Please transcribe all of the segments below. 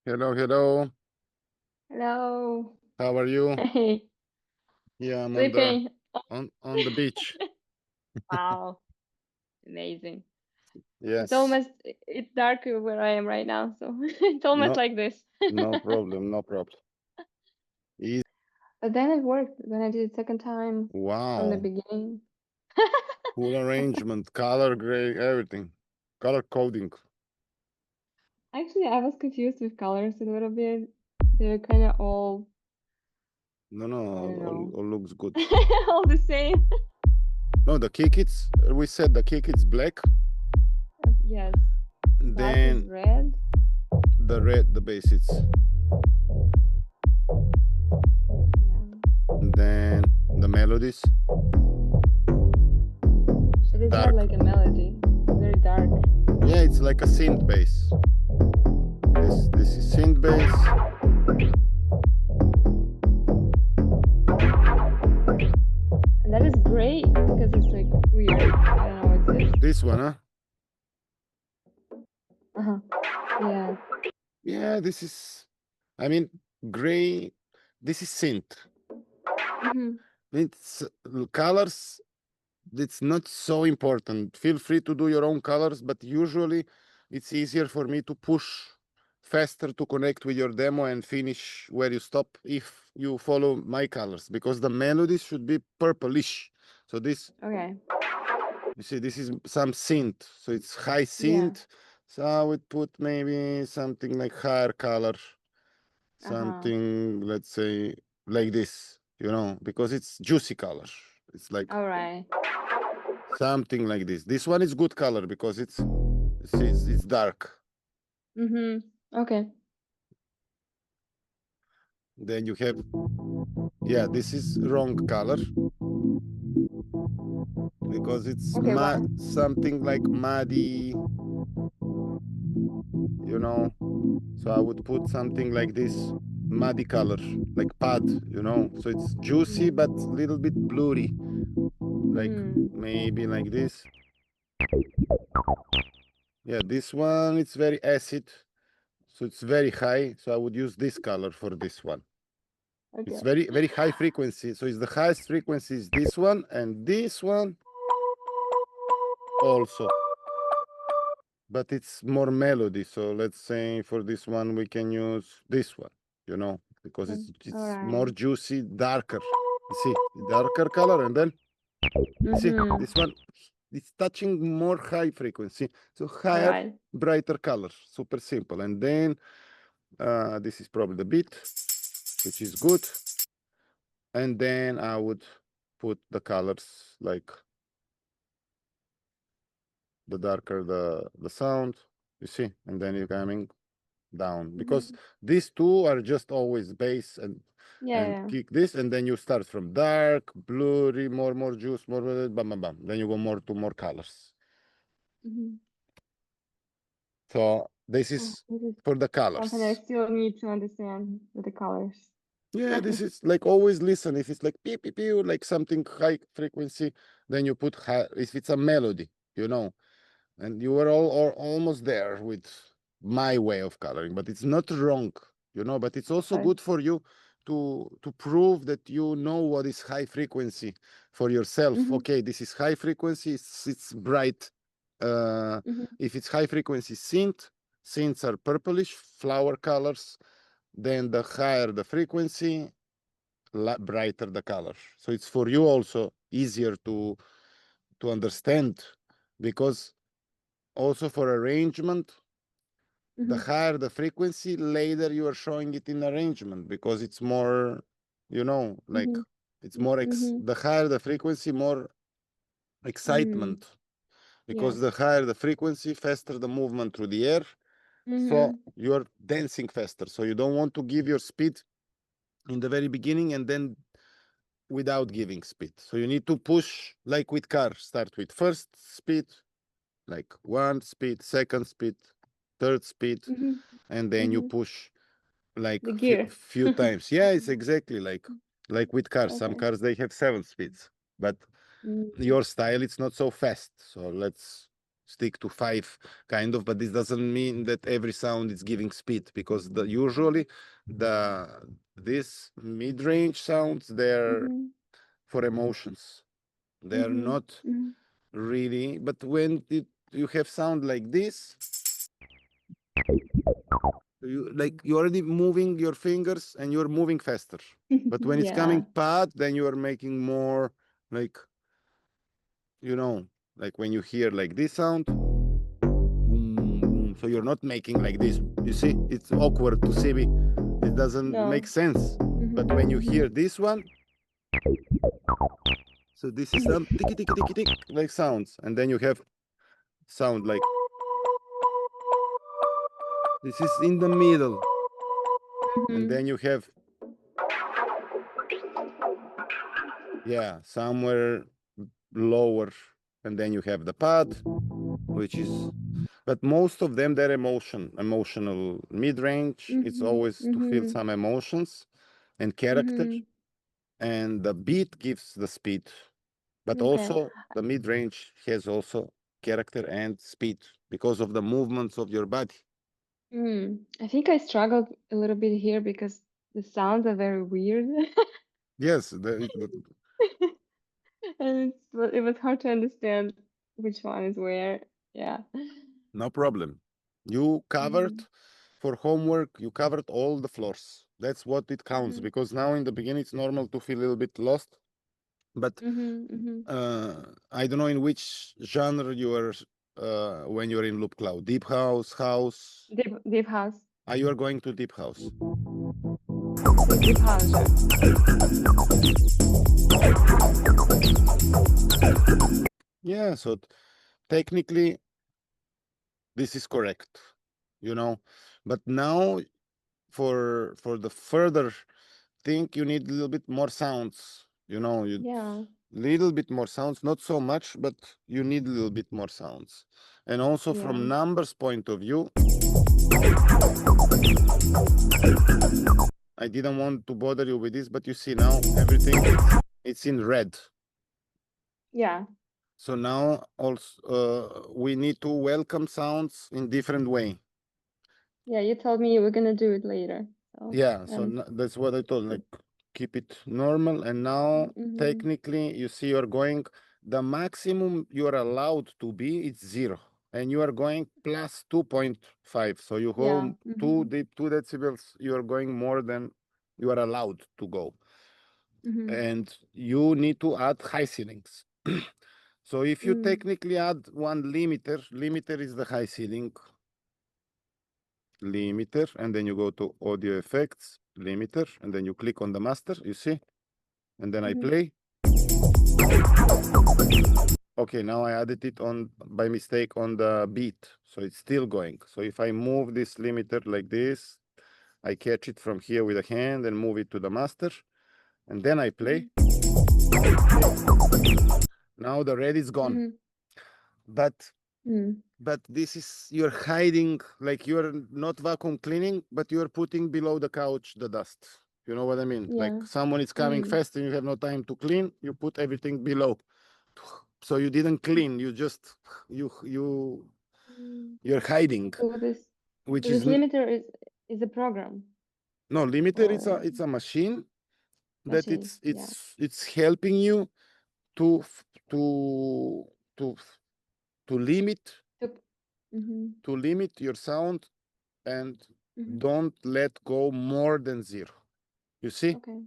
Hello, hello. Hello. How are you? Hey. Yeah, I'm Sleeping. on the beach. Wow. Amazing. Yes. It's dark where I am right now, so it's almost No, like this. no problem, no problem. Easy. But then it worked. Then I did it second time from the Wow. beginning. Full arrangement, color gray, everything. Color coding. Actually, I was confused with colors a little bit. They're kind of all, No, no, I don't know, all looks good. all the same. No, the kick it's we said the kick it's black, Yes. Bass is then red. the red, the bass it's, Yeah. then the melodies, But it's not dark. like a melody. It's very dark. Yeah, it's like a synth bass. This is synth bass. And that is great because it's like weird. I don't know what's this. This one, huh? Uh-huh. Yeah. Yeah, this is, I mean, gray. This is synth. Mm-hmm. It's colors. It's not so important. Feel free to do your own colors, but usually it's easier for me to push faster to connect with your demo and finish where you stop if you follow my colors, because the melodies should be purplish. So this, Okay. you see, this is some synth. So it's high Yeah. synth. So I would put maybe something like higher color, Uh-huh. something, let's say, like this, because it's juicy color. It's like All right. something like this. This one is good color because it's dark. Mm-hmm. Okay. Then you have, yeah, this is wrong color because it's Okay, why? something like muddy, So I would put something like this, muddy color, like pad, So it's juicy but a little bit blurry, like Mm-hmm. maybe like this. Yeah, this one it's very acid, so it's very high. So I would use this color for this one. It's Okay. very, very high frequency. So it's the highest frequency is this one and this one also. But it's more melody. So let's say for this one, we can use this one, because Okay. All it's more right. juicy, darker. You see, darker color. And then you see Mm-hmm. this one, it's touching more high frequency. So All higher, right. brighter color. Super simple. And then this is probably the beat, which is good. And then I would put the colors like the darker the sound, you see, and then you're coming down because Mm-hmm. these two are just always bass and Yeah. kick this, and then you start from dark, blurry, more juice, more bam bam bam. Then you go more to more colors. Mm-hmm. So this Oh, is this is for the something I colors. still need to understand with the colors. Yeah, this is like always listen. If it's like pew pew pew, like something high frequency, then you put high. If it's a melody, and you were all almost there with my way of coloring, but it's not wrong, but it's also Right. good for you to prove that you know what is high frequency for yourself. Mm-hmm. Okay, this is high frequency, it's bright. Mm-hmm. If it's high frequency synths are purplish flower colors, then the higher the frequency, brighter the color. So it's for you also easier to understand, because also for arrangement, the Mm-hmm. higher the frequency, later you are showing it in arrangement because it's more, like Mm-hmm. it's more Mm-hmm. the higher the frequency, more Mm. excitement, because Yes. the higher the frequency, faster the movement through the air. So Mm-hmm. you're dancing faster. So you don't want to give your speed in the very beginning and then without giving speed. So you need to push like with car, start with first speed, like one speed, second speed, third speed, Mm-hmm. and then you Mm-hmm. push like The gear. few times. Yeah, it's exactly like with cars. Some Okay. cars they have 7 speeds, but Mm. your style it's not so fast. So let's stick to 5 kind of, but this doesn't mean that every sound is giving speed, because usually this mid-range sounds, they're for emotions. They're not really, but when you have sound like this, you're already moving your fingers and you're moving faster. But when it's coming Yeah. pad, then you are making more like, like when you hear like this sound, boom, boom. So you're not making like this. You see, it's awkward to see me. It doesn't No. make sense. But when you hear this one, so this is some ticky ticky ticky tick like sounds, and then you have sound like this is in the middle, and then you have somewhere lower, and then you have the pad, which is, but most of them, they're emotional mid-range. It's always to feel some emotions and character, and the beat gives the speed, but Okay. also the mid-range has also character and speed because of the movements of your body. I think I struggled a little bit here because the sounds are very weird. Yes, And it was hard to understand which one is where. Yeah. no problem. You covered for homework, you covered all the floors. That's what it counts, because now in the beginning it's normal to feel a little bit lost. But I don't know in which genre you are when you're in Loop Cloud. Deep house, house. Deep house. You are going to deep house. Deep house. Yeah, so technically this is correct, but now for the further thing, you need a little bit more sounds, Yeah. little bit more sounds, not so much, but you need a little bit more sounds. And also Yeah. from numbers point of view, I didn't want to bother you with this, but you see now everything it's in red. Yeah. So now also we need to welcome sounds in different way. Yeah, you told me you were gonna do it later. So Yeah, so that's what I told, like keep it normal. And now technically you see you're going, the maximum you are allowed to be, it's 0, and you are going plus 2.5. So you go 2 decibels, you are going more than you are allowed to go. And you need to add high ceilings. So if you technically add one limiter is the high ceiling limiter, and then you go to audio effects, limiter, and then you click on the master, you see, and then I play. Okay, now I added it on by mistake on the beat, so it's still going. So if I move this limiter like this, I catch it from here with a hand and move it to the master, and then I play. Now the red is gone. But this is, you're hiding, like you're not vacuum cleaning, but you're putting below the couch the dust. You know what I mean? Like someone is coming fast and you have no time to clean, you put everything below. So you didn't clean, you just you're hiding, So this which so this is limiter is a program no limiter. It's or a machine that machine. Yeah. it's helping you to to to to limit to limit your sound, and don't let go more than 0. You see? Okay.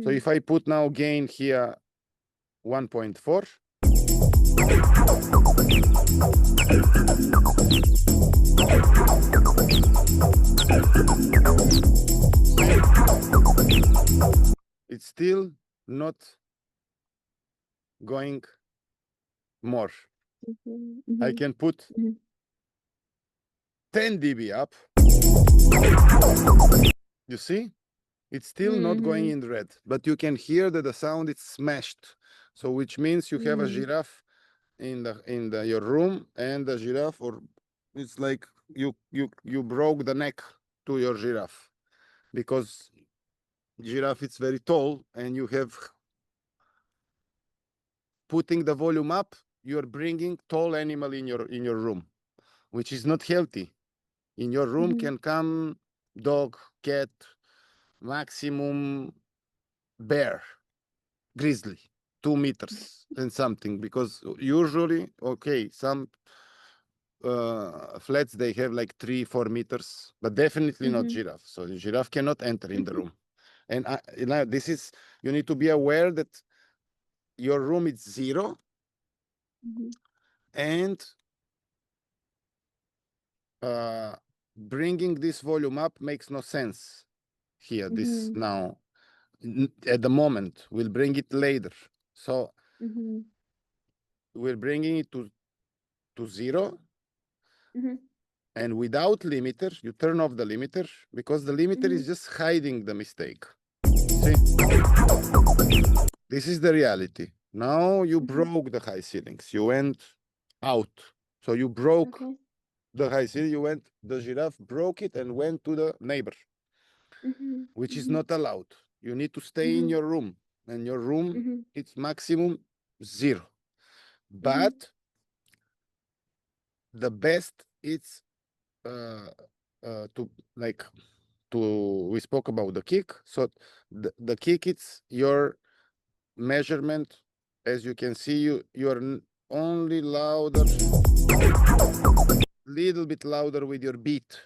So if I put now gain here 1.4, it's still not going more. I can put 10 dB up. You see? It's still not going in red, but you can hear that the sound is smashed. So which means you have a giraffe in your room, and the giraffe, or it's like you broke the neck to your giraffe, because giraffe is very tall, and you have putting the volume up, you're bringing tall animal in your room, which is not healthy. In your room can come dog, cat, maximum bear, grizzly, 2 meters and something, because usually, okay, some flats, they have like 3-4 meters, but definitely not giraffe. So the giraffe cannot enter in the room. And this is, you need to be aware that your room is 0, and bringing this volume up makes no sense here. This now, at the moment, we'll bring it later. So we're bringing it to 0, and without limiter, you turn off the limiter, because the limiter is just hiding the mistake. See? This is the reality. Now you broke the high ceilings. You went out. So you broke the high ceiling. The giraffe broke it and went to the neighbor, which is not allowed. You need to stay in your room, and your room, it's maximum 0. But the best, it's we spoke about the kick. So the kick, it's your measurement. As you can see, you're only louder, little bit louder with your beat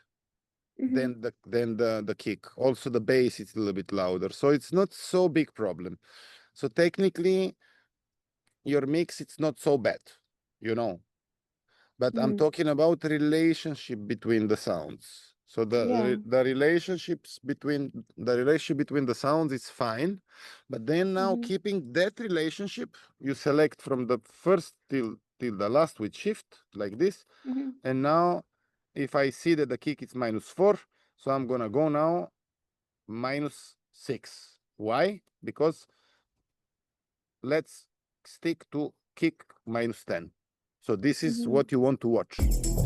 than the kick. Also the bass, it's a little bit louder, so it's not so big problem. So technically your mix, it's not so bad, but I'm talking about relationship between the sounds. So the relationship between the sounds is fine, but then now keeping that relationship, you select from the first till the last with shift like this, and now if I see that the kick is -4, so I'm gonna go now -6. Why? Because let's stick to kick -10. So this is what you want to watch.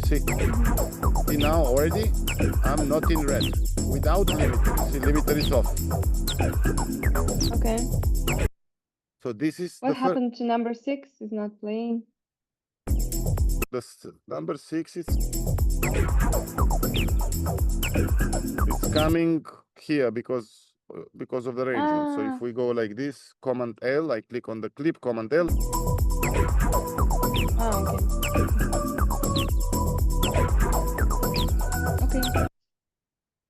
See now already I'm not in red without limiter. See, limiter is off. Okay. So this is what happened to number 6? Is not playing. The number 6 is coming here because of the arrangement. So if we go like this, Command L, I click on the clip, Command L. Okay.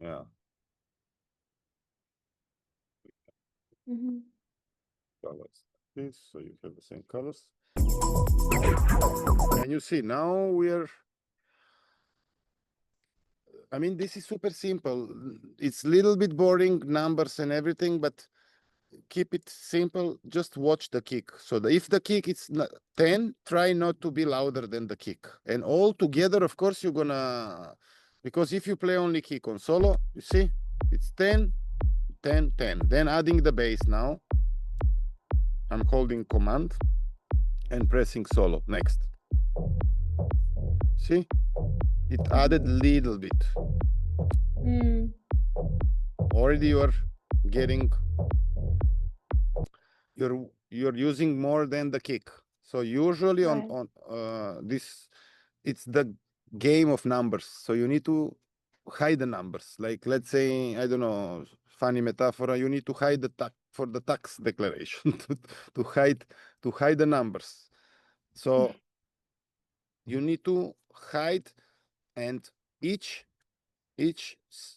Yeah. Colors this, so you have the same colors. And you see now I mean, this is super simple. It's a little bit boring, numbers and everything, but keep it simple. Just watch the kick. So if the kick is 10, try not to be louder than the kick. And all together, of course, you're gonna, because if you play only kick on solo, you see, it's 10, 10, 10. Then adding the bass now. I'm holding Command and pressing solo. Next. See? It added little bit. Already you're getting, you're using more than the kick. So usually on this, it's the game of numbers. So you need to hide the numbers. Like, let's say, I don't know, funny metaphor, you need to hide the for the tax declaration to hide the numbers. So you need to hide, and each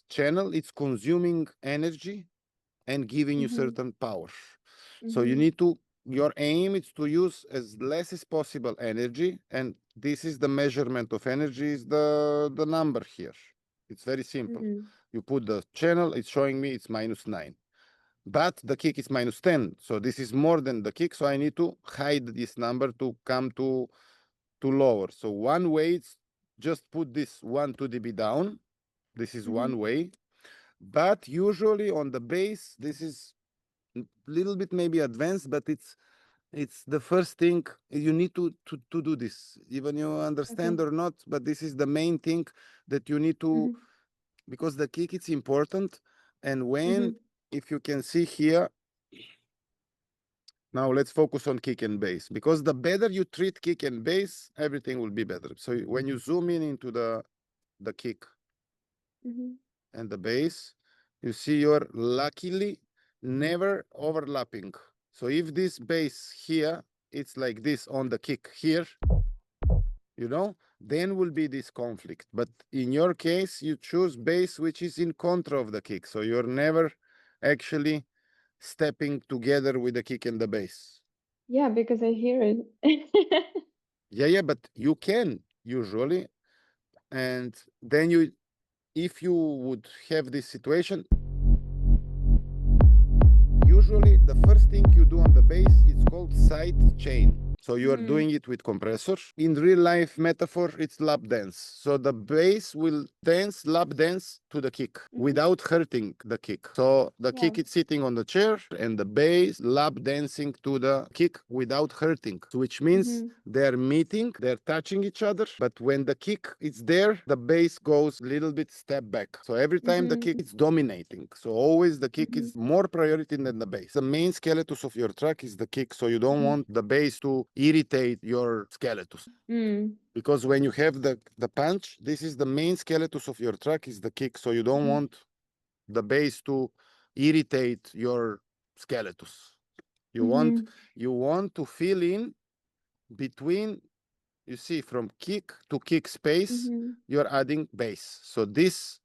channel, it's consuming energy and giving you certain power. So you need to, your aim is to use as less as possible energy, and this is the measurement of energy, is the number here. It's very simple. You put the channel, it's showing me it's -9, but the kick is -10, so this is more than the kick, so I need to hide this number to come to lower. So one way is just put this 1 dB down. This is one way, but usually on the bass, this is a little bit maybe advanced, but it's the first thing you need to do this, even you understand or not, but this is the main thing that you need to, because the kick, it's important. And when, if you can see here, Now let's focus on kick and bass, because the better you treat kick and bass, everything will be better. So when you zoom in into the kick and the bass, you see you're luckily never overlapping. So if this bass here, it's like this on the kick here, you know, then will be this conflict. But in your case, you choose bass which is in contra of the kick. So you're never actually stepping together with the kick and the bass. Yeah, because I hear it. Yeah, but you can usually. And then you, if you would have this situation, usually the first thing you do on the bass is called side chain. So you are doing it with compressor. In real life metaphor, it's lap dance. So the bass will dance, lap dance to the kick without hurting the kick. So the kick is sitting on the chair and the bass lap dancing to the kick without hurting, which means they're meeting, they're touching each other. But when the kick is there, the bass goes a little bit step back. So every time the kick is dominating. So always the kick is more priority than the bass. The main skeleton of your track is the kick. So you don't want the bass to irritate your skeleton. Because when you have the punch, this is the main skeleton of your track is the kick. So you don't want the bass to irritate your skeleton. You want to fill in between, you see, from kick to kick space, you're adding bass. So this,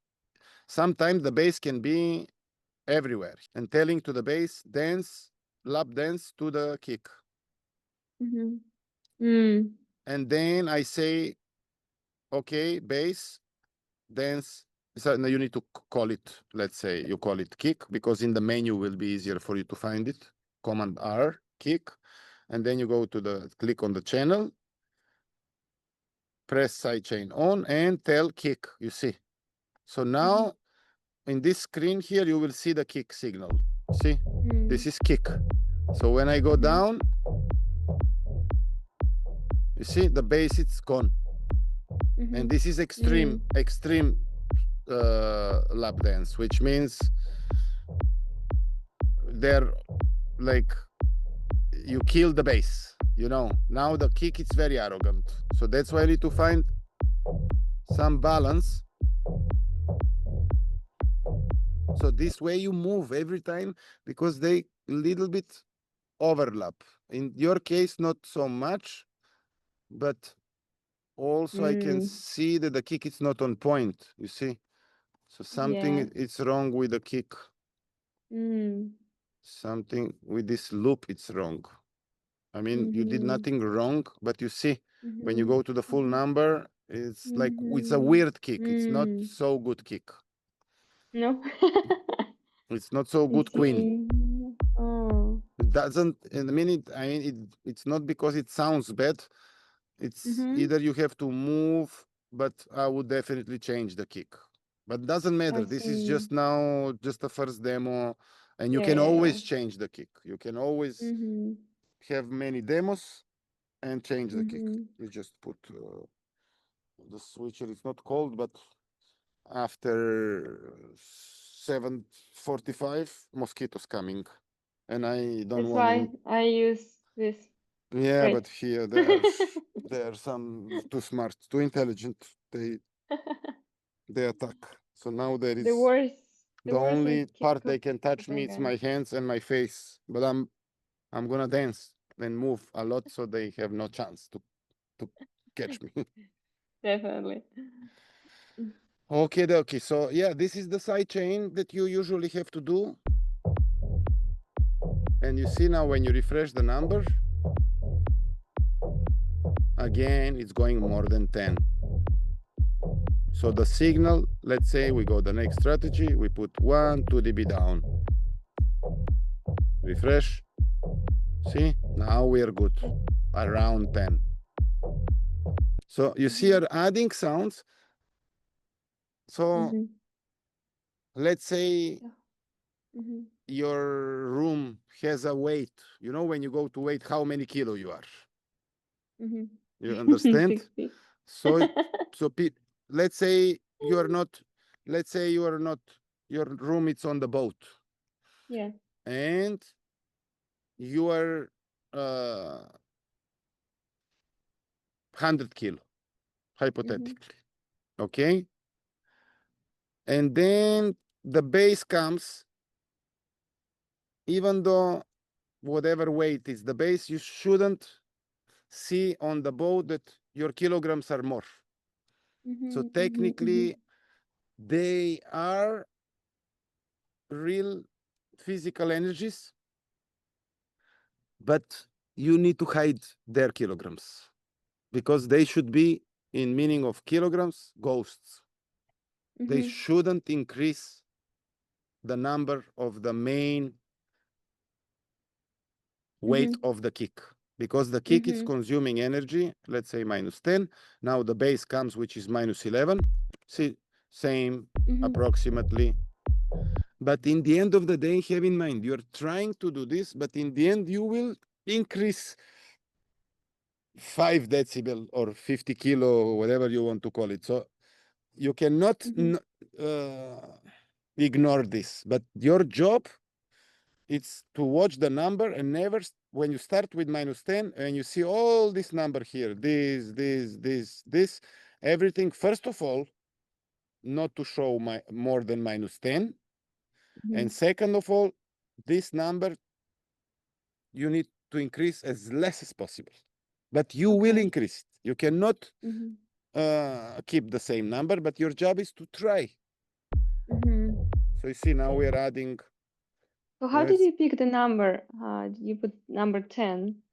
sometimes the bass can be everywhere, and telling to the bass, dance, lap dance to the kick. And then I say, okay, bass, dance. So now you need to call it, let's say you call it kick, because in the menu will be easier for you to find it. Command R, kick. And then you go to the, click on the channel, press sidechain on and tell kick, you see. So now in this screen here, you will see the kick signal. See, this is kick. So when I go down, you see the bass, it's gone. And this is extreme lap dance, which means they're like, you kill the bass, you know. Now the kick is very arrogant. So that's why I need to find some balance. So this way you move every time, because they little bit overlap. In your case, not so much, but also I can see that the kick is not on point, you see. So something is wrong with the kick. Something with this loop, it's wrong. I mean, you did nothing wrong, but you see, when you go to the full number, it's like, it's a weird kick. It's not so good kick. No. It's not so good queen. It doesn't, in a minute, I mean, it's not because it sounds bad. It's either you have to move, but I would definitely change the kick. But doesn't matter. This is just now, just the first demo, and you can always change the kick. You can always have many demos and change the kick. You just put the switcher. It's not cold, but after 7:45, mosquitoes coming, and I don't That's want why any. I use this. Yeah, Great. but here they are some too smart, too intelligent. They attack. So now there is The worst. the only part they can touch coping me. It's guy. my hands and my face. But I'm gonna dance and move a lot, so they have no chance to catch me. Definitely. Okay. So yeah, this is the side chain that you usually have to do. And you see now when you refresh the number, again, it's going more than 10. So the signal, let's say we go the next strategy, we put 1, 2 dB down. Refresh. See, now we are good, around 10. So you see you're adding sounds. So let's say your room has a weight. You know, when you go to weight, how many kilo you are. You understand? 60. So let's say you are not, your room it's on the boat. Yeah. And you are 100 kilo, hypothetically. Okay? And then the bass comes, even though whatever weight is the bass, you shouldn't see on the bow that your kilograms are more. So technically, they are real physical energies, but you need to hide their kilograms because they should be, in meaning of kilograms, ghosts. They shouldn't increase the number of the main weight of the kick, because the kick is consuming energy, let's say -10. Now the bass comes, which is -11. See, same approximately. But in the end of the day, have in mind, you're trying to do this, but in the end, you will increase 5 decibel or 50 kilo, whatever you want to call it. So you cannot ignore this. But your job, it's to watch the number and never, when you start with -10 and you see all this number here, this, everything, first of all, not to show more than -10. And second of all, this number, you need to increase as less as possible. But you will increase it. You cannot keep the same number, but your job is to try. So you see, now we're adding. So how did you pick the number? Did you put number 10?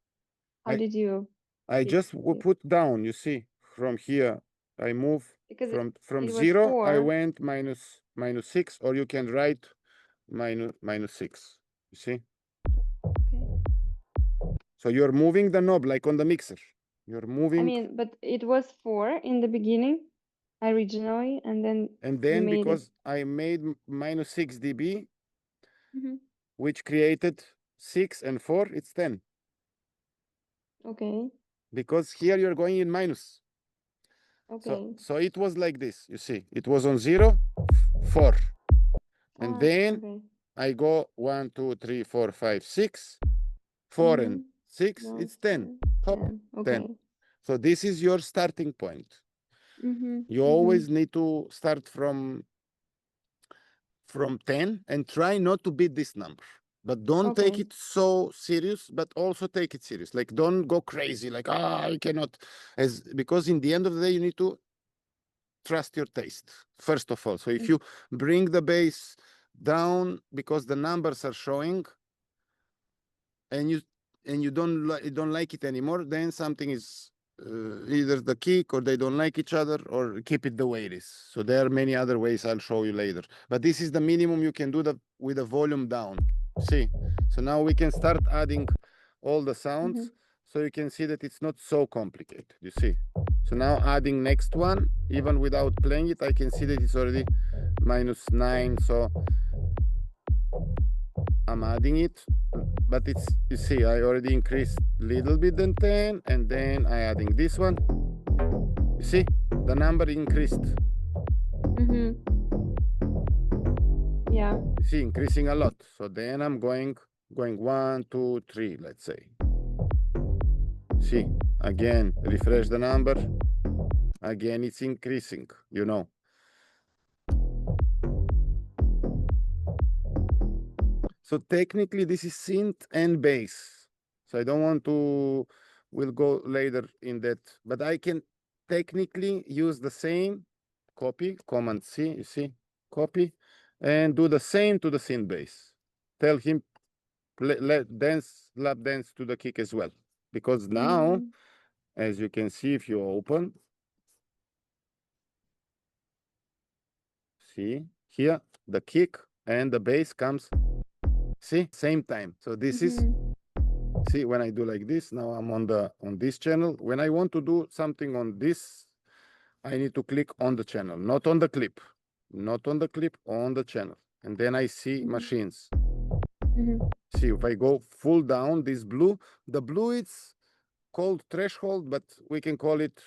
How did you? I just put down, you see, from here, I move Because from it was 0, 4. I went -6, or you can write -6, you see? Okay. So you're moving the knob like on the mixer. You're moving. I mean, but it was 4 in the beginning, originally, and then because I made -6 dB, which created 6 and 4, it's 10. Okay. Because here you're going in minus. Okay. So it was like this, you see. It was on 0, 4. And then I go 1, 2, 3, 4, 5, 6, 4 and 6, it's 10. Hop, 10. So this is your starting point. You always need to start from 10 and try not to beat this number. But don't take it so serious, but also take it serious. Like, don't go crazy, like, I cannot, because in the end of the day, you need to trust your taste, first of all. So if you bring the bass down because the numbers are showing and you don't like it anymore, then something is either the kick, or they don't like each other, or keep it the way it is. So there are many other ways I'll show you later. But this is the minimum you can do with the volume down. See? So now we can start adding all the sounds. So you can see that it's not so complicated, you see? So now adding next one, even without playing it, I can see that it's already -9. So I'm adding it, but it's, you see, I already increased a little bit than 10, and then I adding this one. You see, the number increased. Yeah. You see, increasing a lot. So then I'm going 1, 2, 3, let's say. See, again, refresh the number. Again, it's increasing, you know. So technically, this is synth and bass. So I don't want to, we'll go later in that, but I can technically use the same, copy, Command C, you see, copy, and do the same to the synth bass. Tell him, lap dance to the kick as well. Because now, as you can see, if you open, see, here, the kick and the bass comes, see, same time. So this is, see, when I do like this, now I'm on this channel. When I want to do something on this, I need to click on the channel, not on the clip, not on the clip, on the channel. And then I see machines. See, if I go full down, this blue, the blue, it's called threshold, but we can call it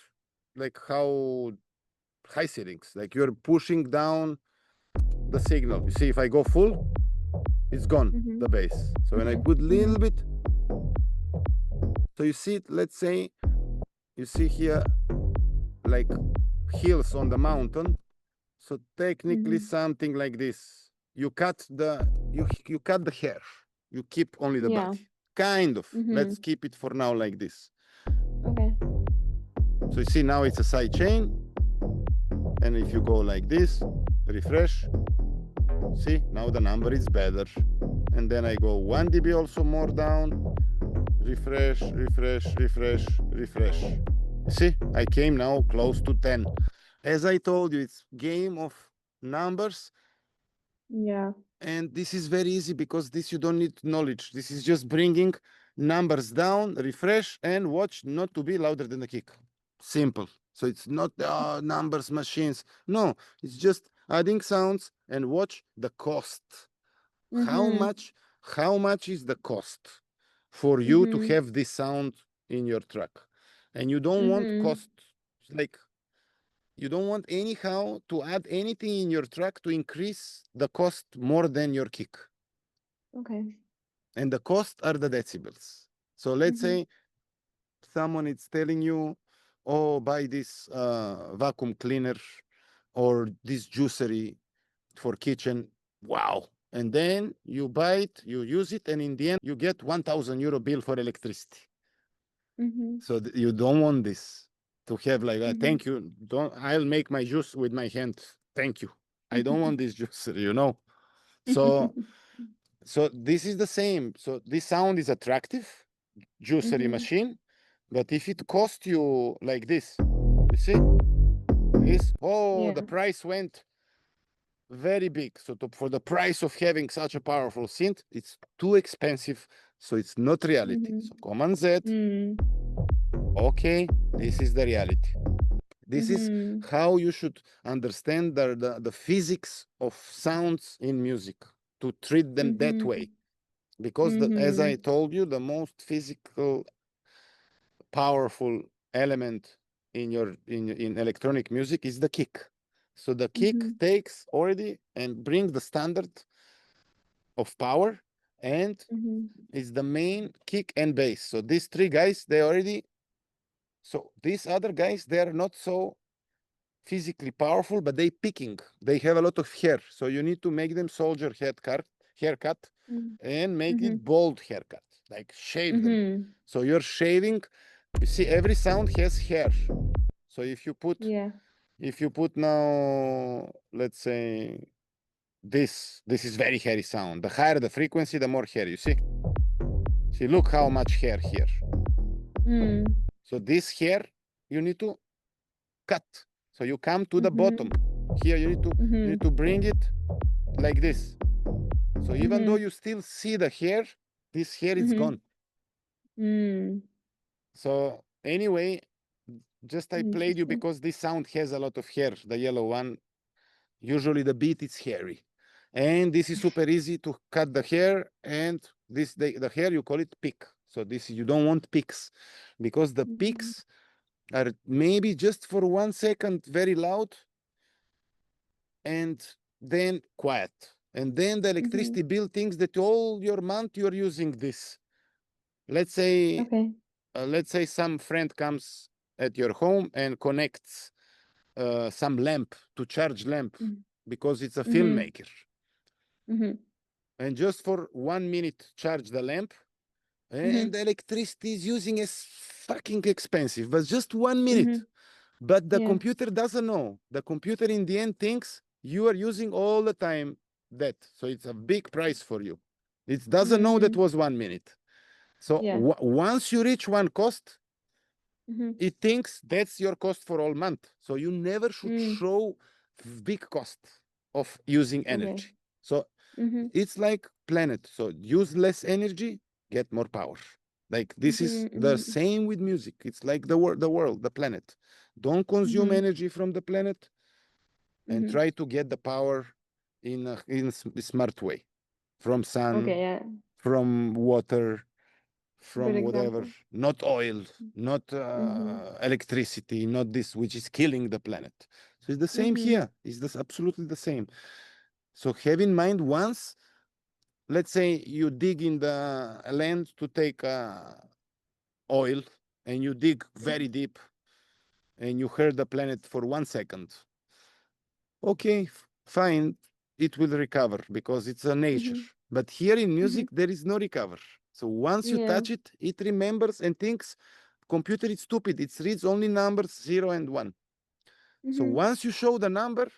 like how high settings, like you're pushing down the signal. You see, if I go full, it's gone, the bass. So when I put little bit, So you see, let's say, you see here, like hills on the mountain. So technically something like this. You cut the you cut the hair. You keep only the Yeah. body. Kind of. Let's Mm-hmm. keep it for now like this. Okay. So you see now it's a side chain. And if you go like this, refresh, see, now the number is better. And then I go 1 dB also more down, refresh, refresh, refresh, refresh. See, I came now close to 10. As I told you, it's game of numbers. Yeah. And this is very easy because this you don't need knowledge. This is just bringing numbers down, refresh, and watch not to be louder than the kick. Simple. So it's not numbers, machines. No, it's just adding sounds and watch the cost. Mm-hmm. How much is the cost for you to Mm-hmm. have this sound in your track? And you don't want Mm-hmm. cost, like you don't want anyhow to add anything in your track to increase the cost more than your kick. Okay. And the cost are the decibels. So let's Mm-hmm. say someone is telling you, oh, buy this vacuum cleaner or this juicery for kitchen. Wow. And then you buy it, you use it, and in the end, you get 1,000 euro bill for electricity. Mm-hmm. So you don't want this to have like, Mm-hmm. thank you. Don't, I'll make my juice with my hand. Thank you. I don't want this juicer, you know? So, so this is the same. So this sound is attractive, juicery Mm-hmm. machine. But if it costs you like this, you see, this, oh, Yeah. the price went very big. So for the price of having such a powerful synth, it's too expensive. So it's not reality. Mm-hmm. So Command Z, Mm. okay, this is the reality. This is Mm-hmm. how you should understand the physics of sounds in music, to treat them that Mm-hmm. way. Because as Mm-hmm. I told you, the most physical, powerful element in electronic music is the kick. So the kick Mm-hmm. takes already and brings the standard of power and Mm-hmm. is the main kick and bass. So these three guys, they already, so these other guys, they are not so physically powerful, but they picking. They have a lot of hair. So you need to make them soldier haircut and make Mm-hmm. it bold haircut, like shave them. Mm-hmm. So you're shaving, you see every sound has hair. So Yeah. if you put now, let's say this is very hairy sound. The higher the frequency, the more hair. You see? See, look how much hair here. Mm. So this hair you need to cut. So you come to the Mm-hmm. bottom. Here you Mm-hmm. need to bring it like this. So even though Mm-hmm. you still see the hair, this hair is Mm-hmm. gone. Mm. So anyway, just I played you Interesting. because this sound has a lot of hair, the yellow one. Usually the beat is hairy. And this is super easy to cut the hair, and the hair you call it pick. So this you don't want picks because the Mm-hmm. picks are maybe just for 1 second very loud and then quiet. And then the Mm-hmm. electricity bill thinks that all your month you're using this. Let's say Okay. some friend comes at your home and connects some lamp to charge lamp because it's a Mm-hmm. filmmaker. Mm-hmm. And just for 1 minute charge the lamp, and Mm-hmm. the electricity is using is fucking expensive, but just 1 minute. Mm-hmm. But the Yeah. computer doesn't know. The computer in the end thinks you are using all the time that. So it's a big price for you. It doesn't know that Mm-hmm. was 1 minute. So Yeah. once you reach one cost, Mm-hmm. it thinks that's your cost for all month. So you never should Mm. show big cost of using Okay. energy. So Mm-hmm. it's like planet. So use less energy, get more power. Like this is the Mm-hmm. same with music. It's like the world, the planet. Don't consume Mm-hmm. energy from the planet and Mm-hmm. try to get the power in a smart way from Okay. sun, Yeah. from water, Good from whatever, example. not oil, not Mm-hmm. electricity, not this, which is killing the planet. So it's the same Mm-hmm. here. It's this absolutely the same. So have in mind once, let's say you dig in the land to take oil and you dig very deep and you hurt the planet for 1 second, okay, fine, it will recover because it's a nature. But here in music, there is no recover. So once you Yeah. touch it, it remembers and thinks computer is stupid. It reads only numbers 0 and 1. So once you show the number,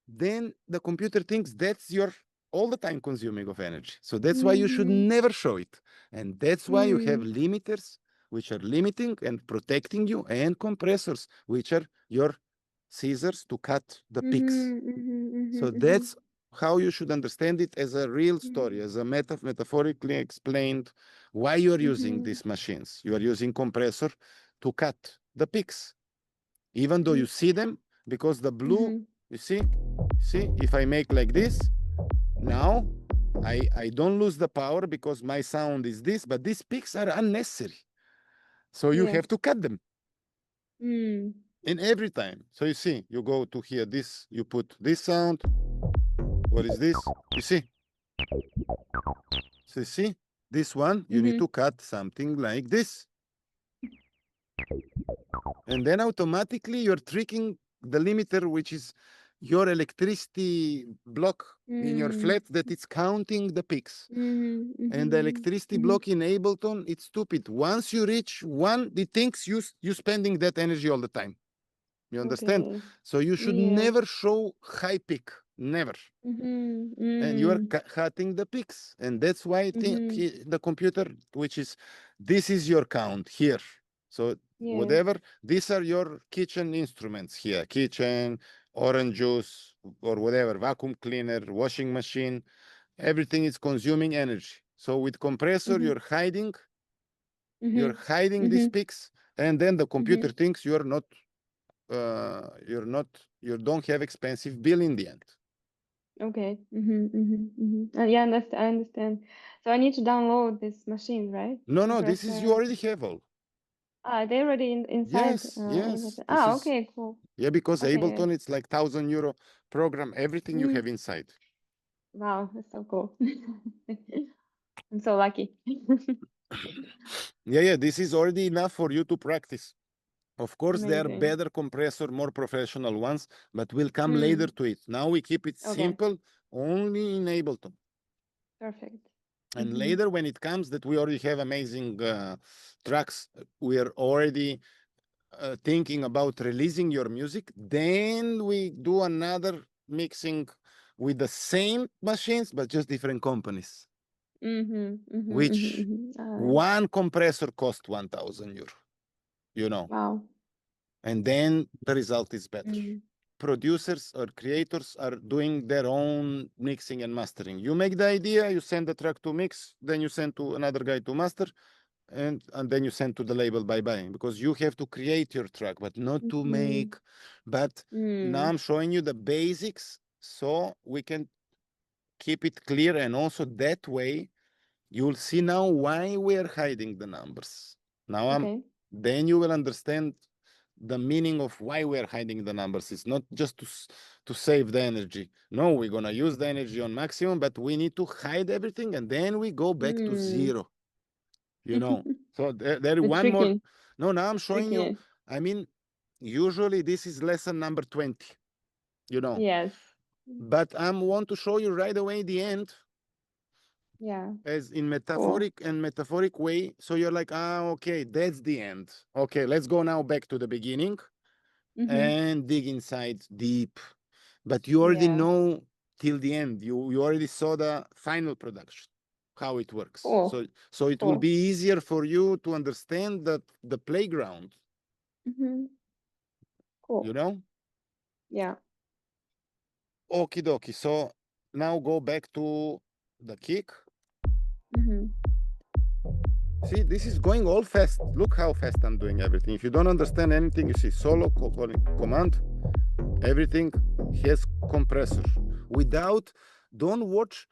then the computer thinks that's your all the time consuming of energy. So that's why you should never show it. And that's why you have limiters, which are limiting and protecting you, and compressors, which are your scissors to cut the peaks. So that's how you should understand it as a real story, as a metaphorically explained why you're using these machines. You are using compressor to cut the peaks, even though you see them, because the blue, you see, if I make like this, now I don't lose the power because my sound is this, but these peaks are unnecessary. So you have to cut them in every time. So you see, you go to here, this, you put this sound. What is this? You see? So you see, this one, you need to cut something like this. And then automatically you're tricking the limiter, which is your electricity block in your flat, that it's counting the peaks. And the electricity block in Ableton, it's stupid. Once you reach 1, it thinks you spending that energy all the time. You understand? Okay. So you should never show high peak, never. And you are cutting the peaks. And that's why I think the computer, which is, this is your count here. So whatever, these are your kitchen instruments here, kitchen, orange juice, or whatever, vacuum cleaner, washing machine, everything is consuming energy. So with compressor, you're hiding these peaks, and then the computer thinks you don't have expensive bill in the end. Okay. Yeah, I understand. So I need to download this machine, right? No, this is, you Compressor. already have all. They already inside Yes, Ableton. this is, Okay, cool. yeah, because Okay. Ableton, it's like €1,000 program, everything you have inside. Wow, that's so cool. I'm so lucky. Yeah, this is already enough for you to practice. Of course, there are Amazing. better compressor, more professional ones, but we'll come later to it. Now we keep it Okay, simple, only in Ableton. perfect. And later, when it comes that we already have amazing tracks, we are already thinking about releasing your music, then we do another mixing with the same machines, but just different companies, which one compressor costs €1,000, you know, Wow. and then the result is better. Producers or creators are doing their own mixing and mastering. You make the idea, you send the track to mix, then you send to another guy to master, and then you send to the label bye-bye, because you have to create your track, but not to make. But now I'm showing you the basics so we can keep it clear, and also that way you'll see now why we're hiding the numbers. Now then you will understand the meaning of why we're hiding the numbers. It's not just to save the energy. No, we're gonna use the energy on maximum, but we need to hide everything, and then we go back to 0. You know, so there The one more. tricking, No, now I'm showing tricking you. it. I mean, usually this is lesson number 20, you know, Yes. but I want to show you right away the end, Yeah. as in Cool. metaphoric way. So you're like, okay, that's the end. Okay, let's go now back to the beginning and dig inside deep. But you already Yeah. know till the end. You already saw the final production, how it works. Cool. So it will Cool. be easier for you to understand that the playground, Cool. you know? Yeah. Okie dokie. So now go back to the kick. See, this is going all fast. Look how fast I'm doing everything. If you don't understand anything, you see solo command, everything has compressor. Without, don't watch.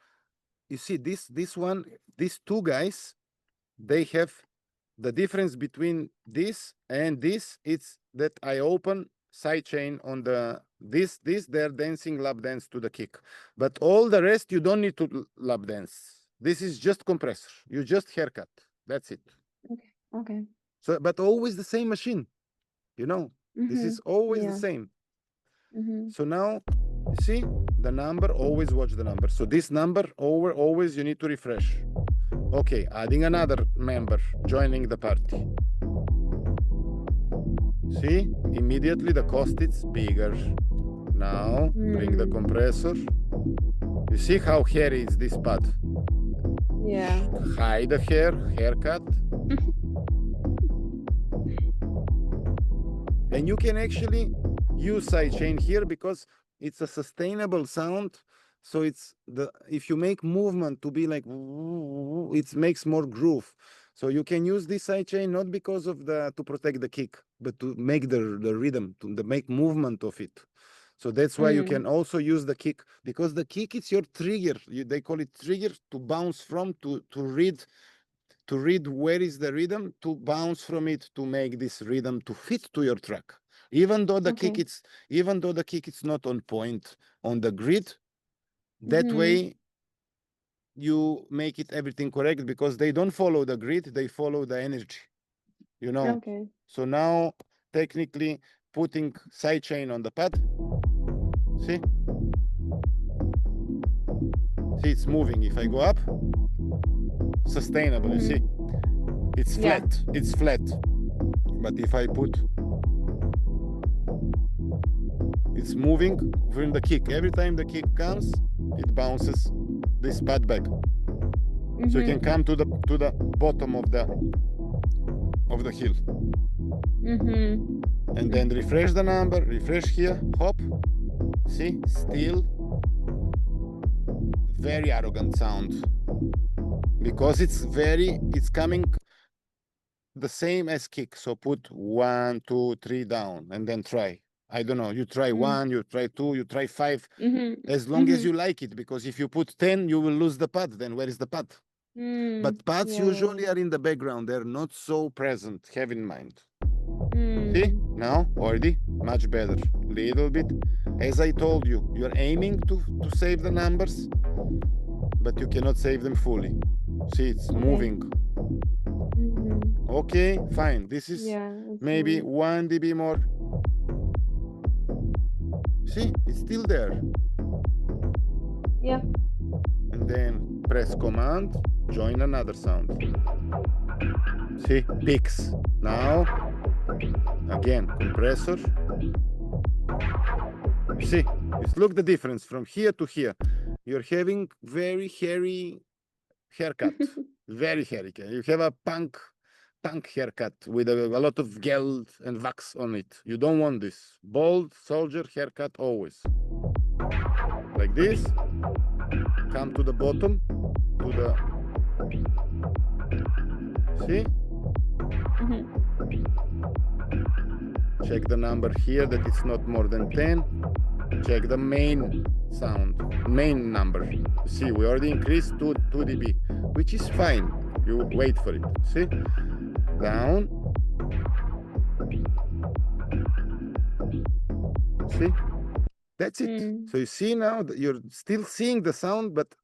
You see this one, these two guys, they have the difference between this and this. It's that I open sidechain on the this they're dancing lap dance to the kick, but all the rest you don't need to lap dance. This is just compressor. You just haircut. That's it. Okay. So, but always the same machine, you know, this is always the Yeah. same. Mm-hmm. So now, you see, the number, always watch the number. So this number, always you need to refresh. Okay, adding another member, joining the party. See, immediately the cost is bigger. Now, bring the compressor. You see how hairy is this pad? Yeah. Hide the haircut. And you can actually use sidechain here because it's a sustainable sound. So it's if you make movement to be like, it makes more groove. So you can use this sidechain not because of to protect the kick, but to make the rhythm, to make movement of it. So that's why you can also use the kick, because the kick is your trigger. They call it trigger to bounce from, to read where is the rhythm, to bounce from it, to make this rhythm to fit to your track. Even though the kick it's not on point on the grid, that way you make it everything correct, because they don't follow the grid, they follow the energy, you know. Okay. So now technically putting sidechain on the pad, see it's moving. If I go up, sustainable, you see it's flat. But if I put, it's moving from the kick. Every time the kick comes, it bounces this pad back. So you can come to the bottom of the hill. And then refresh the number, refresh here, hop. See, still very arrogant sound, because it's coming the same as kick. So put 1, 2, 3 down and then try. I don't know, you try 1, you try 2, you try 5, as long as you like it, because if you put 10, you will lose the pad. Then where is the pad? But pads usually are in the background. They're not so present. Have in mind. See, now already much better. Little bit. As I told you, you're aiming to save the numbers, but you cannot save them fully. See, it's moving. Okay, fine. This is maybe 1 dB more. See, it's still there. Yeah. And then press command, join another sound. See, peaks. Now, again, compressor. See, look the difference from here to here. You're having very hairy haircut, very hairy. You have a punk haircut with a lot of gel and wax on it. You don't want this. Bald soldier haircut always. Like this. Come to the bottom, to the, see? Check the number here that it's not more than 10. Check the main sound, main number. See, we already increased to 2 dB, which is fine. You wait for it. See? Down. See? That's it. So you see now that you're still seeing the sound, but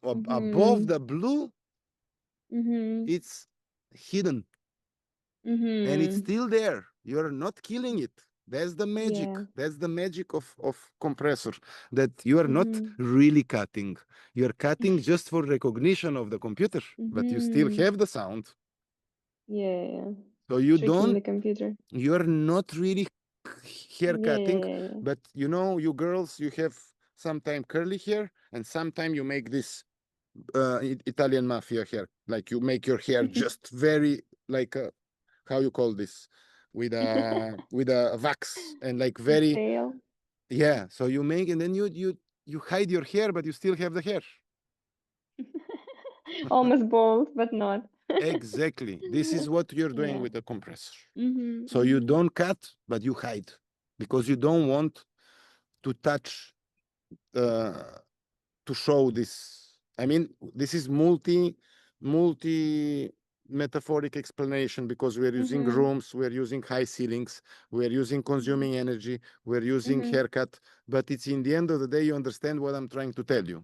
above the blue, it's hidden. And it's still there. You're not killing it. That's the magic. That's the magic of compressor, that you are not really cutting. You're cutting just for recognition of the computer, but you still have the sound. Yeah. So you Tricking the don't, computer. you're not really hair cutting, but you know, you girls, you have sometime curly hair and sometime you make this Italian mafia hair. Like you make your hair just very like how you call this, with a wax, and like very Tail. yeah. So you make, and then you hide your hair, but you still have the hair. Almost bald, but not. Exactly. This is what you're doing with the compressor. So you don't cut, but you hide, because you don't want to touch to show this. I mean, this is multi metaphoric explanation, because we're using rooms, we're using high ceilings, we're using consuming energy, we're using haircut, but it's in the end of the day, you understand what I'm trying to tell you.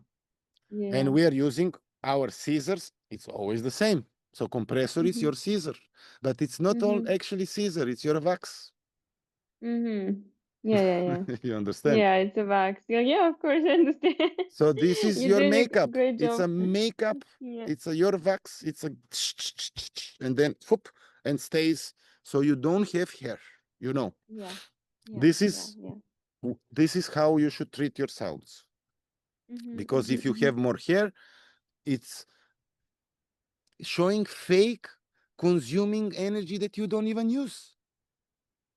And we are using our scissors. It's always the same. So compressor is your scissor, but it's not all actually scissor, it's your wax. Yeah. You understand? Yeah, it's a wax. Yeah, of course, I understand. So this is You're your doing a makeup. great It's a job. makeup. Yeah. It's a your wax. It's a and then whoop and stays. So you don't have hair. You know. Yeah. This is this is how you should treat your sounds. Because if you have more hair, it's showing fake consuming energy that you don't even use.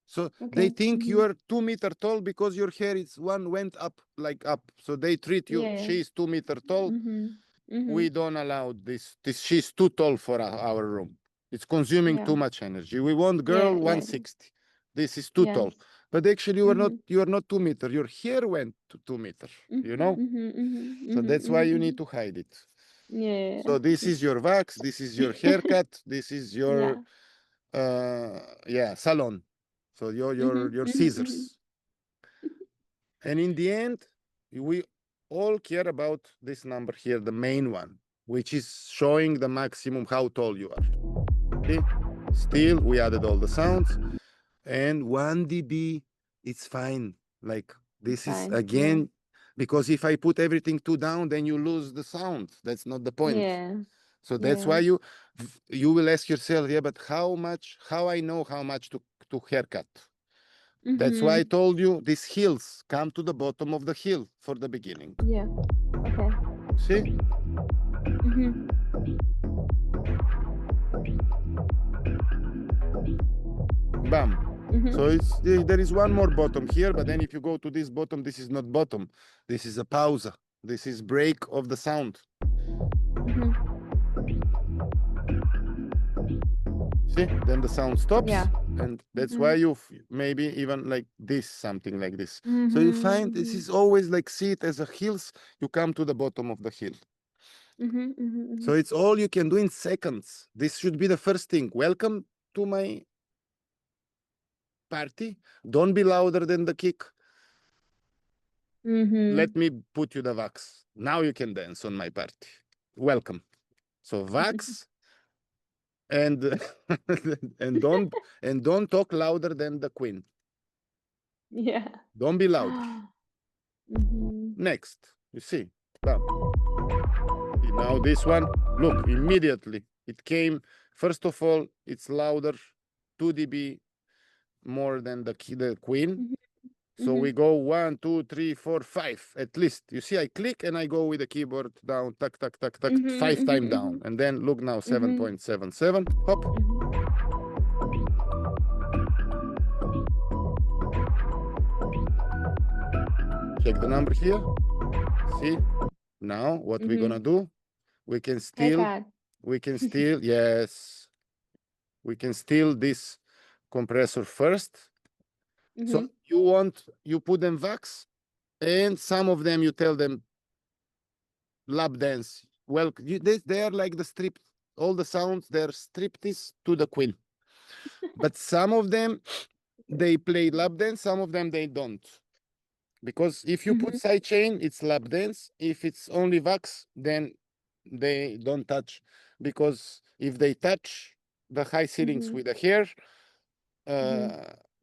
So they think you are 2 meters tall because your hair is one went up like up. So they treat you, she's 2 meters tall. We don't allow this. She's too tall for our room. It's consuming too much energy. We want girl 160. This is too tall. But actually you are not 2 meters. Your hair went to 2 meters, you know? So that's why you need to hide it. Yeah. So this is your wax, this is your haircut, this is your salon. So your scissors. And in the end, we all care about this number here, the main one, which is showing the maximum how tall you are. See? Still, we added all the sounds, and 1 dB, it's fine. Like this is again, because if I put everything too down, then you lose the sound. That's not the point. So that's why you will ask yourself, yeah, but how I know how much to haircut? That's why I told you these hills come to the bottom of the hill for the beginning. Yeah. Okay. See? Bam. So there is one more bottom here, but then if you go to this bottom, this is not bottom. This is a pause. This is break of the sound. See? Then the sound stops. Yeah. And that's why you maybe even like this, something like this. So you find this is always like, see it as a hills, you come to the bottom of the hill. So it's all you can do in seconds. This should be the first thing. Welcome to my party. Don't be louder than the kick. Let me put you the wax. Now you can dance on my party. Welcome. So wax. And and don't talk louder than the queen. Yeah. Don't be louder. Next, you see. Bam. Now this one, look, immediately it came. First of all, it's louder, 2 dB more than the queen. So we go 1, 2, 3, 4, 5 at least. You see, I click and I go with the keyboard down, tuck, tuck, tuck, tuck, 5 times down. And then look now, 7.77, hop. Check the number here. See, now what we're gonna do, we can steal, yes, we can steal this compressor first. So you put them wax, and some of them you tell them lap dance. Well, they are like the strip, all the sounds, they're striptease to the queen. But some of them, they play lap dance, some of them they don't. Because if you put sidechain, it's lap dance. If it's only wax, then they don't touch. Because if they touch the high ceilings with the hair,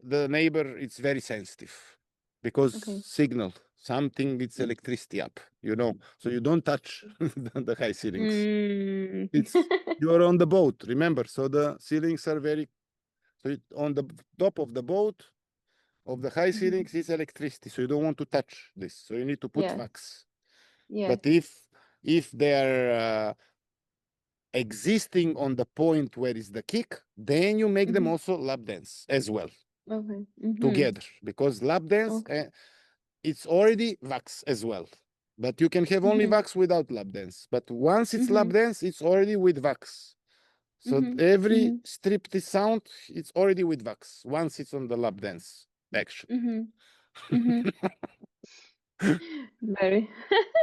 the neighbor, it's very sensitive. Because signal, something, it's electricity up, you know. So you don't touch the high ceilings. It's you're on the boat, remember. So the ceilings are very, so on the top of the boat, of the high ceilings is electricity, so you don't want to touch this. So you need to put wax. But if they're existing on the point where is the kick, then you make them also lap dance as well. Together, because lap dance, it's already wax as well. But you can have only wax without lap dance. But once it's lap dance, it's already with wax. So every striptease sound, it's already with wax once it's on the lap dance action. Very.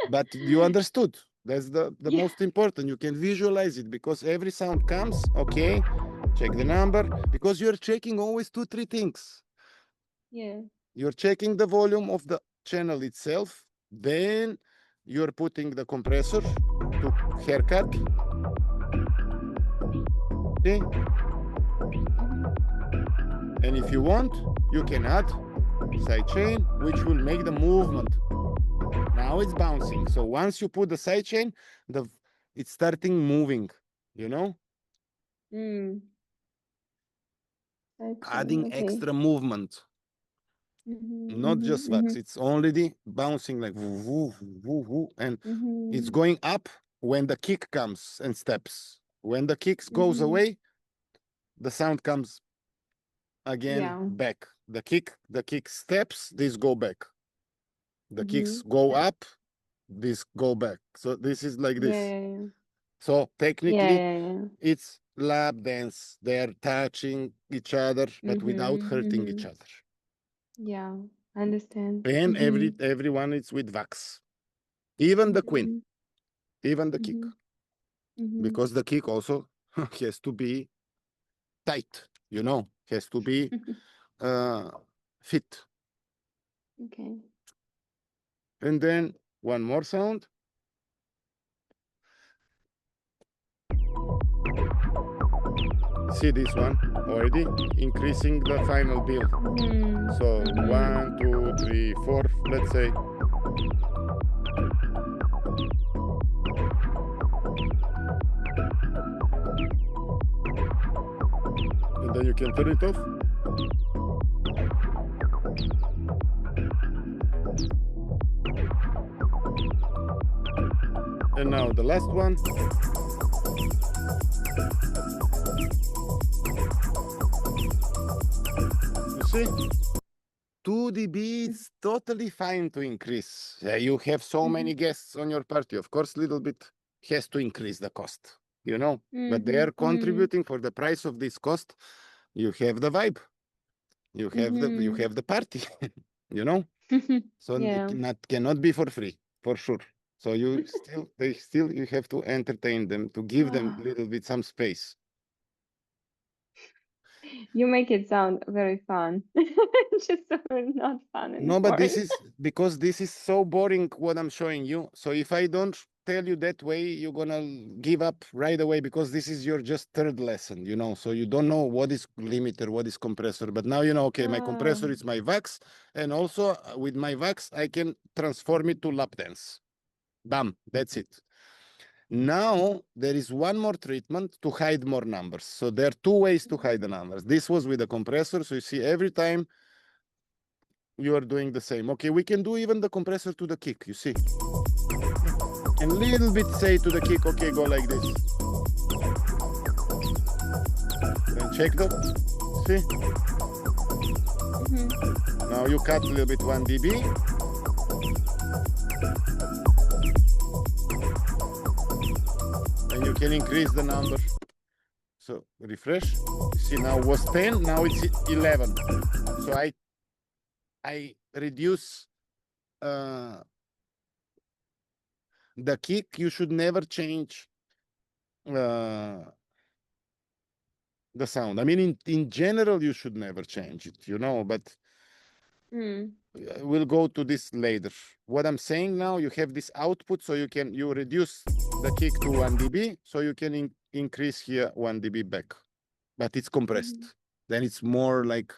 But you understood. That's the most important. You can visualize it because every sound comes, okay, check the number, because you're checking always 2, 3 things. You're checking the volume of the channel itself, then you're putting the compressor to haircut. See? And if you want, you can add sidechain, which will make the movement. Now it's bouncing. So once you put the sidechain, it's starting moving, you know? Adding Okay. extra movement. Not just wax, it's already bouncing like woo, woo, woo, woo, and it's going up when the kick comes and steps. When the kick goes away, the sound comes again back. The kick steps, this go back. The kicks go up, this go back. So this is like this. So technically, it's lap dance. They're touching each other, but without hurting each other. Yeah, I understand. And everyone is with wax. Even the queen, even the kick. Because the kick also has to be tight, you know, has to be fit. Okay. And then one more sound. See this one already increasing the final bill. So 1, 2, 3, 4, let's say. And then you can turn it off. And now the last one. You see? 2 dB is totally fine to increase. You have so many guests on your party. Of course, a little bit has to increase the cost, you know? But they are contributing for the price of this cost. You have the vibe. You have the party, you know? So it cannot be for free, for sure. So you you have to entertain them, to give them a little bit some space. You make it sound very fun. Just so not fun anymore. No, but this is because this is so boring what I'm showing you. So if I don't tell you that way, you're gonna give up right away because this is your just third lesson, you know. So you don't know what is limiter, what is compressor. But now you know, okay, my compressor is my wax, and also with my wax, I can transform it to lap dance. Bam, that's it. Now there is one more treatment to hide more numbers. So there are 2 ways to hide the numbers. This was with the compressor. So you see every time you are doing the same. Okay, we can do even the compressor to the kick, you see. And little bit say to the kick, okay, go like this. Then check that, see? Now you cut a little bit 1 dB. And you can increase the number. So refresh. See, now it was 10, now it's 11. So I reduce the kick. You should never change the sound. I mean, in general, you should never change it, you know, but we'll go to this later. What I'm saying now, you have this output, so you reduce the kick to 1 dB, so you can increase here 1 dB back, but it's compressed. Then it's more like,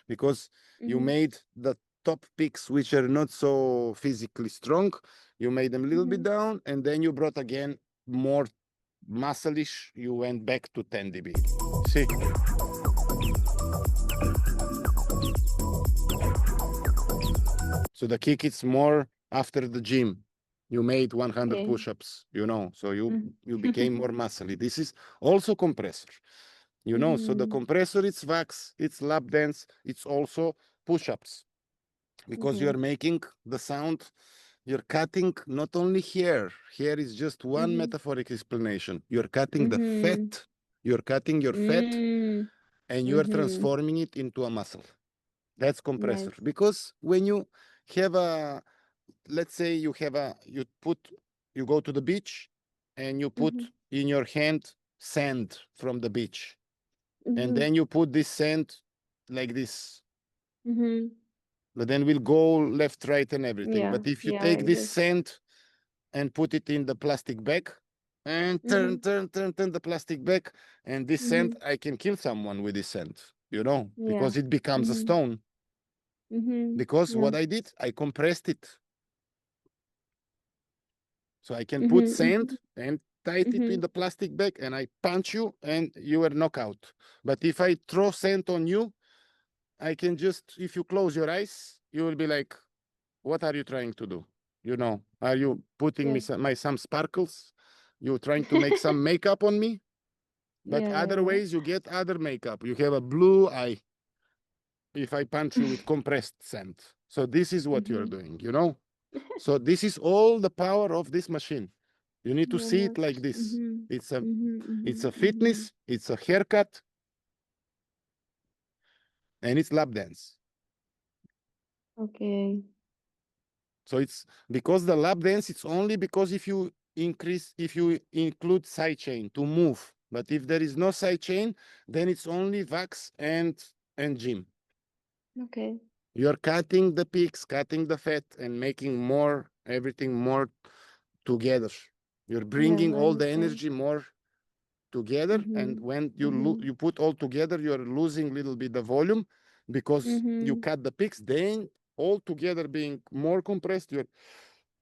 because you made the top picks, which are not so physically strong, you made them a little bit down, and then you brought again more muscle-ish, you went back to 10 dB. See? So the kick is more after the gym. You made 100 push-ups, you know, so you became more muscly. This is also compressor, you know, so the compressor, it's wax, it's lap dance, it's also push-ups, because you're making the sound, you're cutting not only hair is just one metaphoric explanation. You're cutting the fat, you're cutting your fat, and you are transforming it into a muscle. That's compressor. Right. Because when you have let's say you go to the beach and you put in your hand sand from the beach, and then you put this sand like this, but then we'll go left, right, and everything. But if you take like this this. sand and put it in the plastic bag, and turn the plastic back. And this sand, I can kill someone with this sand, you know, Yeah. because it becomes a stone. Because Yeah. what I did, I compressed it. So I can put sand and tight it in the plastic bag, and I punch you and you are knockout. But if I throw sand on you, I can just, if you close your eyes, you will be like, what are you trying to do? You know, are you putting me some sparkles? You trying to make some makeup on me? But Yeah, other ways you get other makeup. You have a blue eye if I punch you with compressed sand. So this is what you're doing, you know? So this is all the power of this machine. You need to see it like this. It's a fitness, it's a haircut, and it's lap dance. Okay. So it's because the lap dance, it's only because if you include sidechain to move. But if there is no sidechain, then it's only wax and gym. Okay. You're cutting the peaks, cutting the fat, and making more, everything more together. You're Yeah, bringing I all the understand. energy more together, and when you put all together, you're losing a little bit the volume because you cut the peaks, then all together being more compressed.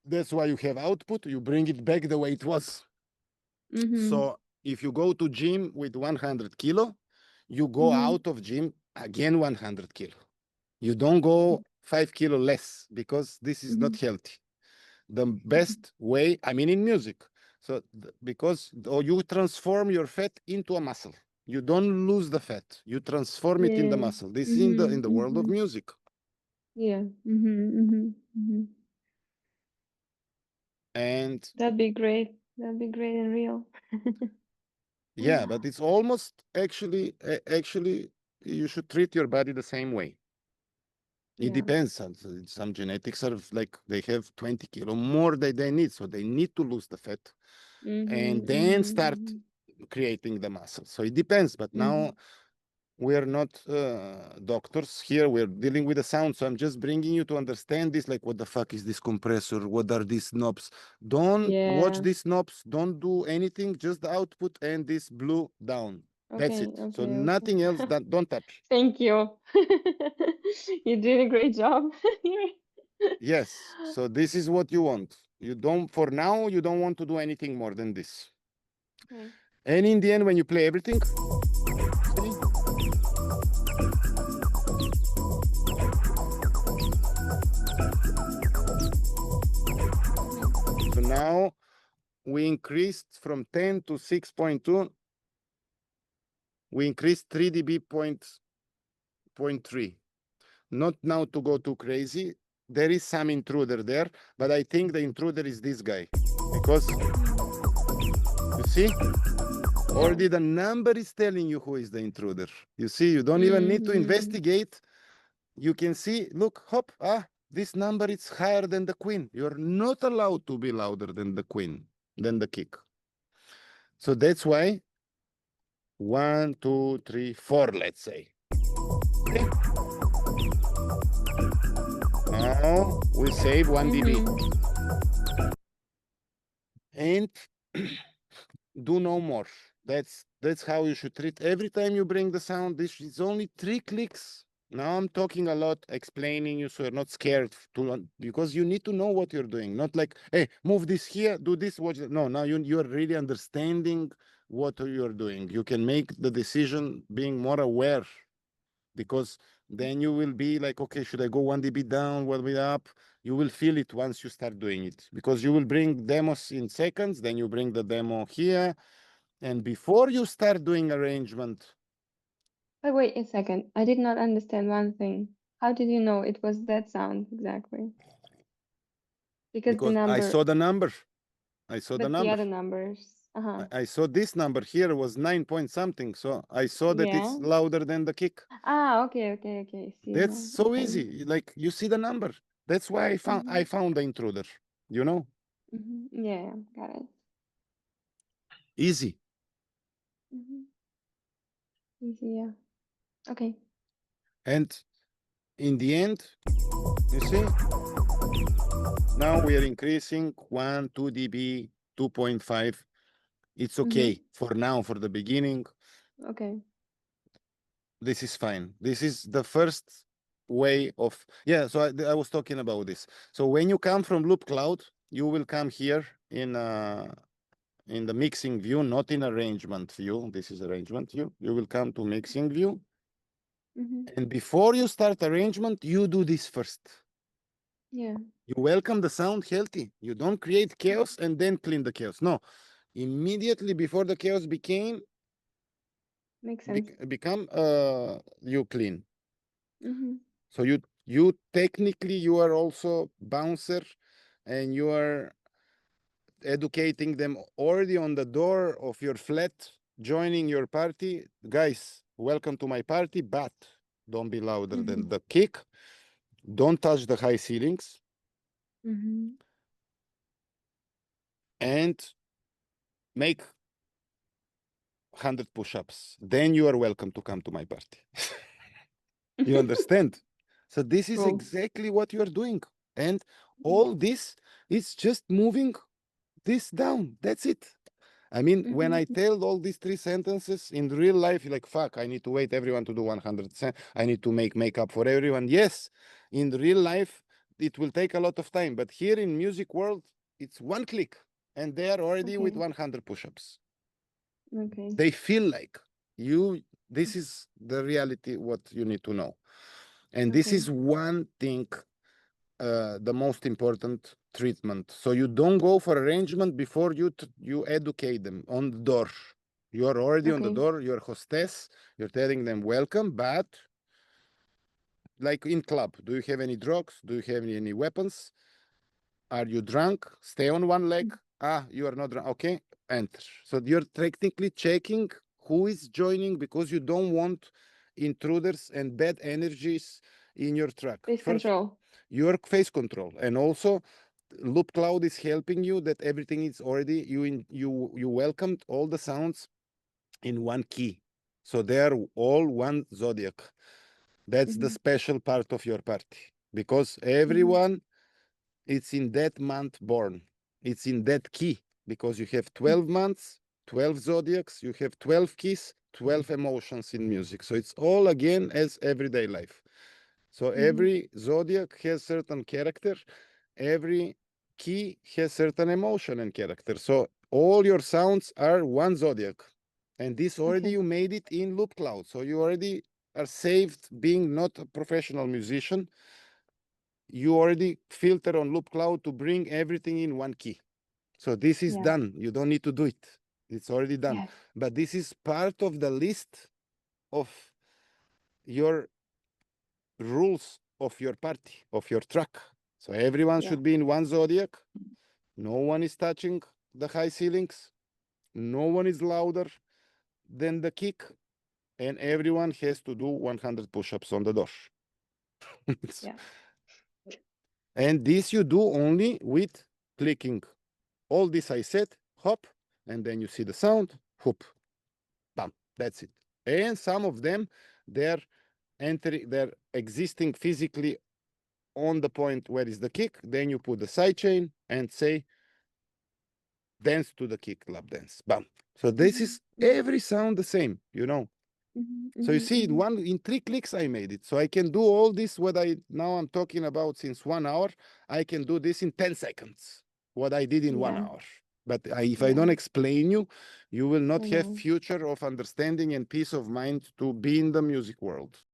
That's why you have output. You bring it back the way it was. So if you go to gym with 100 kilo, you go out of gym again 100 kilo. You don't go 5 kilo less because this is not healthy. The best way, I mean, in music. So because you transform your fat into a muscle. You don't lose the fat. You transform it in the Yeah. muscle. This is in the world of music. Yeah. And That'd be great. That'd be great and real. yeah, but it's almost actually you should treat your body the same way. It Yeah. depends. Some genetics are like they have 20 kilo more than they need, so they need to lose the fat and then start creating the muscle. So it depends. But now we are not doctors here. We're dealing with the sound. So I'm just bringing you to understand this. Like, what the fuck is this compressor? What are these knobs? Don't watch Yeah. these knobs. Don't do anything. Just the output and this blue down. That's Okay, it. So okay, okay. nothing else. Don't touch. Thank you. You did a great job here. Yes. So this is what you want. You don't, for now, you don't want to do anything more than this. Okay. And in the end, when you play everything, see? So now we increased from 10 to 6.2. We increased 3 dB point 0.3. Not now to go too crazy. There is some intruder there, but I think the intruder is this guy. Because, you see? Already the number is telling you who is the intruder. You see, you don't even need to investigate. You can see, look, hop, this number is higher than the queen. You're not allowed to be louder than the queen, than the kick. So that's why 1, 2, 3, 4, let's say. Okay. Now we save 1 dB. And do no more. That's how you should treat. Every time you bring the sound, this is only 3 clicks. Now I'm talking a lot, explaining you so you're not scared to, because you need to know what you're doing. Not like, hey, move this here, do this, watch that. No, now you're really understanding what you're doing. You can make the decision being more aware, because then you will be like, okay, should I go 1 dB down, 1 dB up? You will feel it once you start doing it, because you will bring demos in seconds, then you bring the demo here. And before you start doing arrangement. But wait a second. I did not understand one thing. How did you know it was that sound exactly? Because the Because I number, saw the number. I saw the but the number. other numbers. I saw this number here was 9 point something. So I saw that it's Yeah. louder than the kick. Okay, okay, okay. See That's now. so Okay. easy. Like, you see the number. That's why I found the intruder, you know? Yeah, got it. Easy. Easy, yeah. Okay. And in the end, you see, now we are increasing 1, 2 dB, 2.5. It's okay for now, for the beginning. Okay. This is fine. This is the first way of, yeah, so I was talking about this. So when you come from Loop Cloud, you will come here in the mixing view, not in arrangement view. This is arrangement view. You will come to mixing view. And before you start arrangement, you do this first. Yeah. You welcome the sound healthy. You don't create chaos and then clean the chaos. No, immediately before the chaos Makes sense. become you clean. Mm-hmm. So you technically you are also bouncer, and you are educating them already on the door of your flat, joining your party. Guys, welcome to my party, but don't be louder than the kick. Don't touch the high ceilings. And make 100 push-ups. Then you are welcome to come to my party. You understand? So this is Cool. exactly what you are doing. And all this is just moving this down. That's it. I mean, when I tell all these 3 sentences in real life, you're like, fuck, I need to wait everyone to do 100%. I need to make makeup for everyone. Yes, in real life, it will take a lot of time. But here in music world, it's one click. And they are already with 100 push-ups. Okay. They feel like you, this is the reality, what you need to know. And this is one thing, the most important treatment. So you don't go for arrangement before you educate them on the door. You are already on the door, you're hostess, you're telling them welcome, but like in club, do you have any drugs? Do you have any weapons? Are you drunk? Stay on one leg. You are not drunk. Okay, enter. So you're technically checking who is joining, because you don't want intruders and bad energies in your track. Face First, control. your face control, and also Loop Cloud is helping you that everything is already you welcomed all the sounds in one key, so they are all one zodiac. That's the special part of your party, because everyone it's in that month born. It's in that key, because you have 12 months, 12 zodiacs, you have 12 keys, 12 emotions in music. So it's all again as everyday life. So every zodiac has certain character, every key has certain emotion and character. So all your sounds are one zodiac. And this already you made it in Loop Cloud. So you already are saved being not a professional musician. You already filter on Loop Cloud to bring everything in one key. So this is done. You don't need to do it. It's already done. Yes. But this is part of the list of your rules of your party, of your track. So everyone should be in one zodiac. No one is touching the high ceilings. No one is louder than the kick. And everyone has to do 100 push-ups on the door. Yeah. And this you do only with clicking. All this I said, hop, and then you see the sound, whoop, bam, that's it. And some of them, they're existing physically on the point where is the kick. Then you put the sidechain and say, dance to the kick, lap dance, bam. So this is every sound the same, you know. So you see, in 3 clicks, I made it. So I can do all this, what I now I'm talking about since 1 hour, I can do this in 10 seconds, what I did in 1 hour. But if I don't explain you, you will not have future of understanding and peace of mind to be in the music world.